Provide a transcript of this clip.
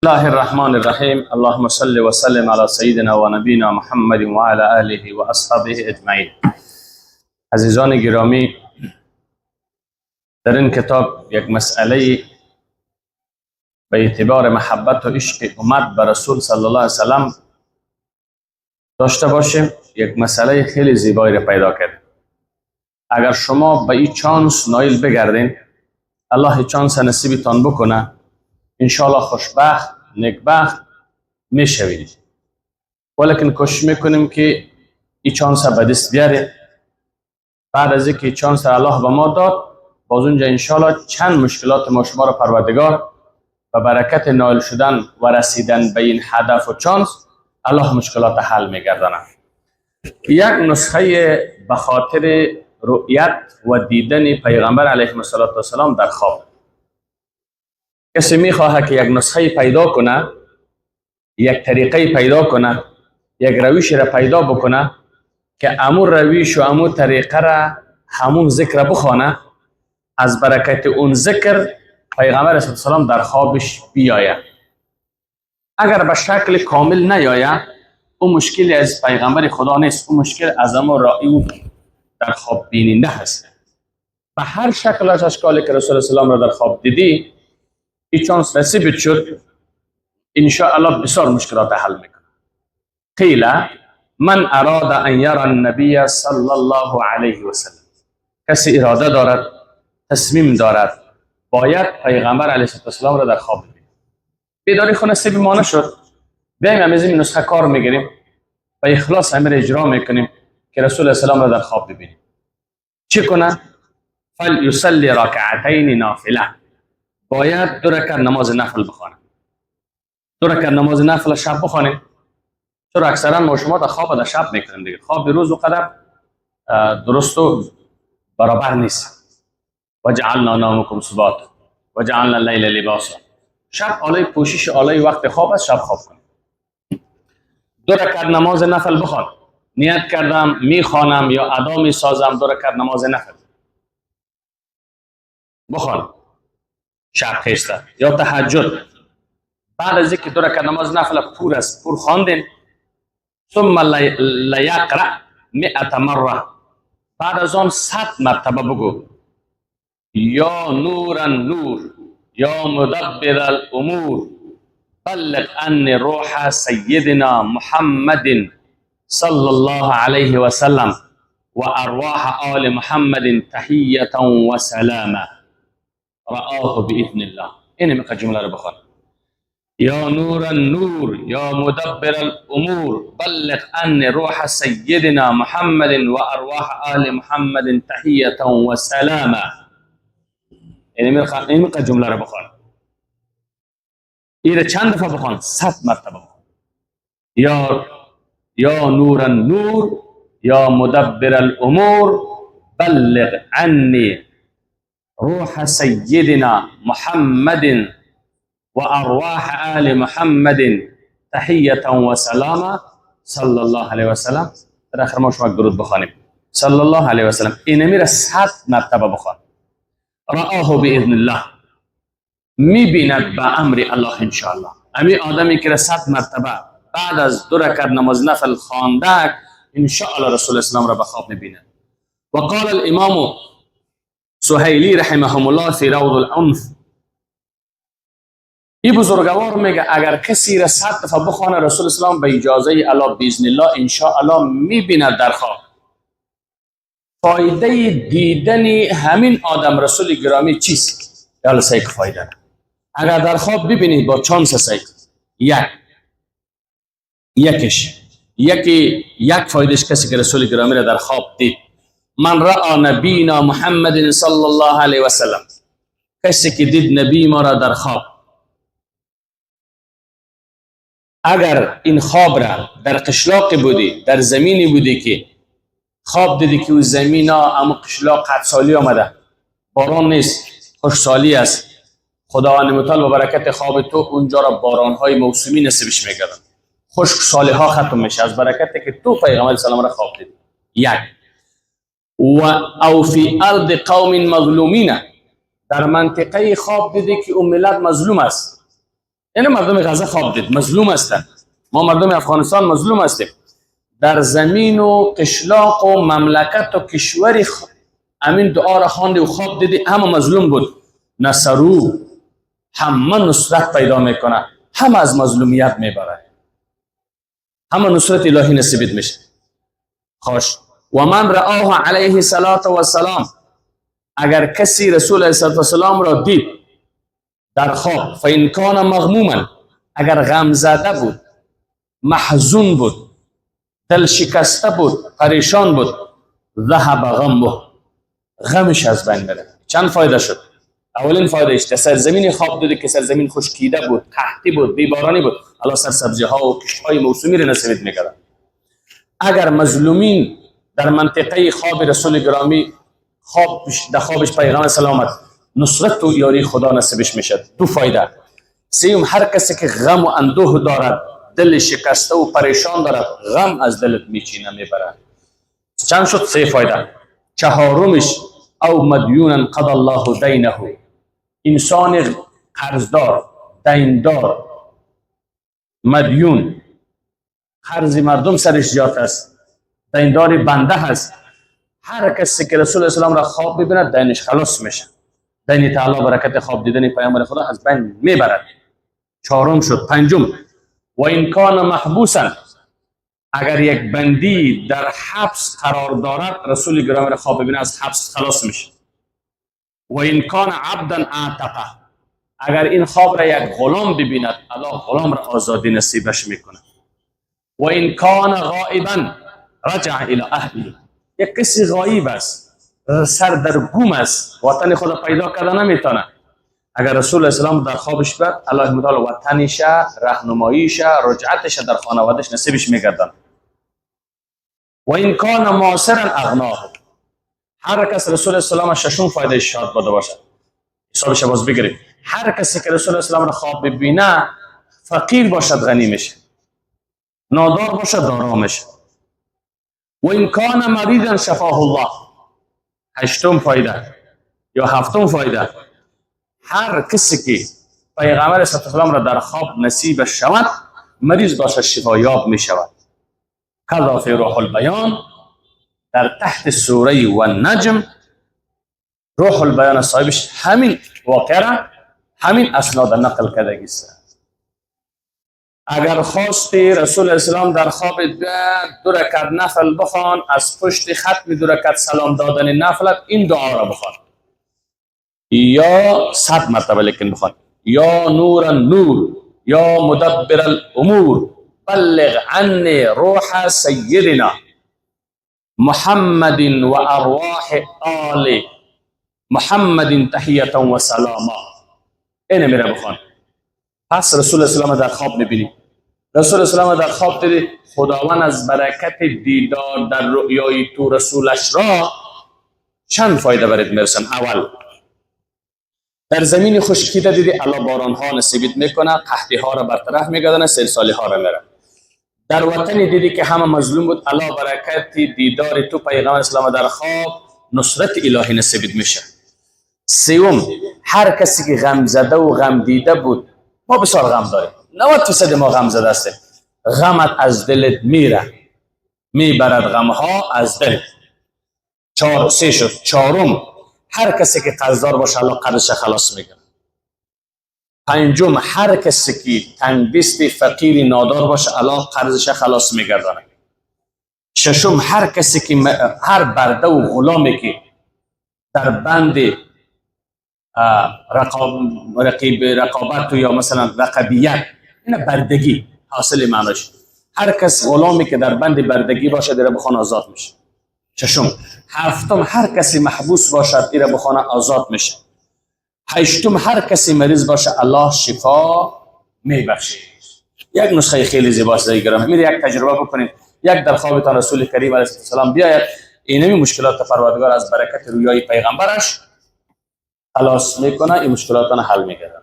الله الرحمن الرحیم. اللهم صل و سلم علی سیدنا و نبینا محمد و علی آله و اصحابه اجمعین. عزیزان گرامی، در این کتاب یک مسئله به اعتبار محبت و عشق امت به رسول صلی الله علیه وسلم داشته باشیم. یک مسئله خیلی زیبایی را پیدا کرد. اگر شما به این چانس نایل بگردین، الله چانس نصیبتان بکنه، انشاءالله خوشبخت نیکبخت میشوید. ولیکن کوشش میکنیم که این چانس به دست بیاریم. بعد از اینکه چانس الله به ما داد، باز اونجا انشاءالله چند مشکلات ما شما را پروردگار و برکت نایل شدن و رسیدن به این هدف و چانس الله مشکلات حل میگردانه. یک نسخه به خاطر رؤیت و دیدن پیغمبر علیه السلام در خواب. کسی میخواهد که یک نسخه پیدا کنه، یک طریقه پیدا کنه، یک روش را پیدا بکنه که امون روش و امون طریقه را همون ذکر بخوانه، از برکت اون ذکر پیغمبر علیه السلام در خوابش بیاید. اگر به شکل کامل نیاید، اون مشکلی از پیغمبر خدا نیست، اون مشکل از امون رایی در خواب بیننده هست. به هر شکل از اشکالی که رسول الله را در خواب دیدی، این چانس نصیبت شد، انشاءالله بسیار مشکلات حل میکنه. قیل من اراد ان یرى النبی صلی الله علیه و سلم، کسی اراده دارد، تصمیم دارد باید پیغمبر علیه السلام را در خواب ببینه. بیداری خود نصیب ما نشد، بیایم هم از این نسخه کار میگیریم و اخلاص امر اجرا میکنیم که رسول السلام را در خواب ببینیم. چی کنه؟ فلیصلی رکعتین نافله، باید 2 رکعت نماز نفل بخوانه. 2 رکعت نماز نفل شب بخوانیم، چون اکثرا ما شما در خواب در شب میکنیم دیگه. خواب روز و قدر درست و برابر نیست. و جعلنا نومکم سباتا و جعلنا اللیل لباسا. شب آلای پوشش، آلای وقت خواب است، شب خواب کنیم. 2 رکعت نماز نفل بخوان. نیت کردم میخوانم یا ادا میسازم 2 رکعت نماز نفل بخوان شب خیسته یا تهجد. بعد از اینکه 2 رکعت نماز نفل پر خواندین، ثم لیقرأ 100 مره، بعد از آن 100 مرتبه بگو یا نور النور یا مدبر الامور بلغ عنی روح سیدنا محمد صلی الله علیه و سلم و ارواح آل محمد تحیة و سلامه رآه باذن الله. این مقدار جمله رو بخوان. یا نور النور یا مدبر الامور بلغ عنی روح سیدنا محمد و ارواح آل محمد تحیة و سلامه. این مقدار جمله رو بخوان. این چند دفعه بخوان؟ 100 مرتبه بخوان. یا نور النور یا مدبر الامور بلغ عنی روح سیدنا محمد و ارواح آل محمد تحیة و سلامه صلی الله علیه و سلم. در آخر ما شما درود بخوانیم صلی الله علیه و سلم. این میره 100 مرتبه بخوان. رآه باذن الله، میبیند به امر الله انشاءالله. امی آدمی که 100 مرتبه بعد از 2 رکعت نماز نفل خوانده، انشاءالله رسول اسلام را به خواب میبیند. و قال الامام سهیلی رحمه الله فی روض الانف، این بزرگوار میگه اگر کسی را 100 دفعه بخوانه، رسول اسلام به اجازه الله باذن الله انشاءالله میبیند در خواب. فایده دیدن همین آدم رسول گرامی چیست؟ یالا سیک فایده. اگر در خواب ببینید با چانس سیک، یک فایدهش کسی که رسول گرامی را در خواب دید، من رأى نبینا محمد صلی الله علیه و سلم، کسی که دید نبی ما را در خواب. اگر این خواب را در قشلاق بودی، در زمینی بودی که خواب دیدی که اون زمین اما قشلاق قد سالی آمده، باران نیست، خوشسالی است، خداوند متعال و برکت خواب تو اونجا را بارانهای موسمی نصیبش میگردن، خشک سالی ها ختم میشه از برکتی که تو پیغمبر سلام را خواب دیدی. و او فی ارض قوم مظلومین، در منطقه خواب دیدی که اون ملت مظلوم است، یعنی مردم غزه خواب دید مظلوم هستند. ما مردم افغانستان مظلوم هستیم. در زمین و قشلاق و مملکت و کشوری امین دعا را خواندی و خواب دیدی همه مظلوم بود. نصرو همه نصرت پیدا میکنه، همه از مظلومیت میبره، همه نصرت الهی نصیبت میشه. خوش و من رآه علیه السلام، اگر کسی رسول علیه السلام را دید در خواب، فإن کان مغموما، اگر غم زده بود، محزون بود، دل شکسته بود، پریشان بود، ذهب غمه، غمش از بین میره. چند فایده شد؟ اولین فایدهش در سرزمین خواب دیدی که سرزمین خشکیده بود، قحطی بود، بیبارانی بود، الله سرسبزی ها و کشت‌های موسمی را نصیبت میکرد. اگر مظلومین در منطقه خواب رسول گرامی در خوابش پیغمبر سلامت نصرت و یاری خدا نصیبش میشد. دو فایده. سیوم، هر کسی که غم و اندوه دارد، دل شکسته و پریشان دارد، غم از دلت میچینه میبره. چند شد؟ سه فایده. چهارمش، او مدیونا قضى الله دینه، انسان قرضدار، دیندار، مدیون، قرض مردم سرش زیاد است، دینداری بنده هست، هر کسی که رسول اسلام را خواب ببیند دینش خلاص میشه. دین تعالی برکت خواب دیدن پیامبر خدا از بین میبرد. چهارم شد. پنجم، و این کان محبوسا، اگر یک بندی در حبس قرار دارد، رسول گرامی را خواب ببیند از حبس خلاص میشه. و این کان عبدا اعتقه، اگر این خواب را یک غلام ببیند، الله غلام را آزادی نصیبش میکنه. و این کان غائبا رجع الی اهله، یک کسی غایب است، سر در گم است، وطن خدا پیدا کرده نمیتونه، اگر رسول اسلام در خوابش برد، الله متعال وطنش، راهنماییش، رجعتش در خانوادهش نصیبش میگردن. و این کان معسرا اغناه، هر کس رسول اسلام ششم فایده شاد بوده باشد، حسابش باز بگیریم. هر کسی که رسول اسلام را خواب ببینه، فقیر باشد غنی میشه، نادار باشد دارا میشه. و این کان مریضا شفاه الله، هشتم فایده یا هفتم فایده، هر کسی که پیغمبر صلی الله علیه و را در خواب نصیب شود، مریض باشد شفایاب می شود. کذا فی روح البیان، در تحت سوره و النجم، روح البیان صاحبش همین واقعه، همین اسناد نقل کرده است. اگر خواستی رسول اسلام در خواب دو رکعت نفل بخوان، از پشت ختم دو رکعت سلام دادن نفلت این دعا را بخوان، یا 100 مرتبه لیکن بخوان. یا نور النور، یا مدبر الامور، بلغ عني روح سیدنا محمد و ارواح آل محمد تحیة و سلاما. اینه میره بخوان. پس رسول اسلام در خواب میبینی. رسول اسلام در خواب دیدی، خداوند از برکت دیدار در رؤیای تو رسولش را چند فایده برات میرسن. اول، در زمین خشکیده دیدی، الله باران ها نصیبت میکنه، قحطی ها را برطرف میگردنه، سیلسالی ها را میره. در وطنی دیدی که همه مظلوم بود، الله برکت دیدار تو پیغمبر اسلام در خواب نصرت الهی نصیبت میشه. سوم، هر کسی که غم زده و غم دیده بود، ما بسیار غم داریم، 90% ما غم زده هستیم، غمت از دلت میره، میبرد غم ها از دل. سه شد. چهارم، هر کسی که قرضدار باشه الله قرضش خلاص میکنه. پنجم، هر کسی که تنگدست فقیر نادار باشه الله قرضش خلاص میگردانه. ششم، هر کسی که هر برده و غلامی که در بند رقابت یا مثلا رقبیت، این بردگی حاصل معناش، هر کس غلامی که در بند بردگی باشه دیره بخوان آزاد میشه. ششم. هفتم، هر کسی محبوس باشد دیره بخوان آزاد میشه. هشتم، هر کسی مریض باشه الله شفا میبخشه. یک نسخه خیلی زیباست دیگران، میره یک تجربه بکنید، یک در خوابتان رسول کریم علیه السلام بیاید، اینمی مشکلات پروردگار از برکت رویای پیغمبرش خلاص میکنه، این مشکلاتان حل میگردن.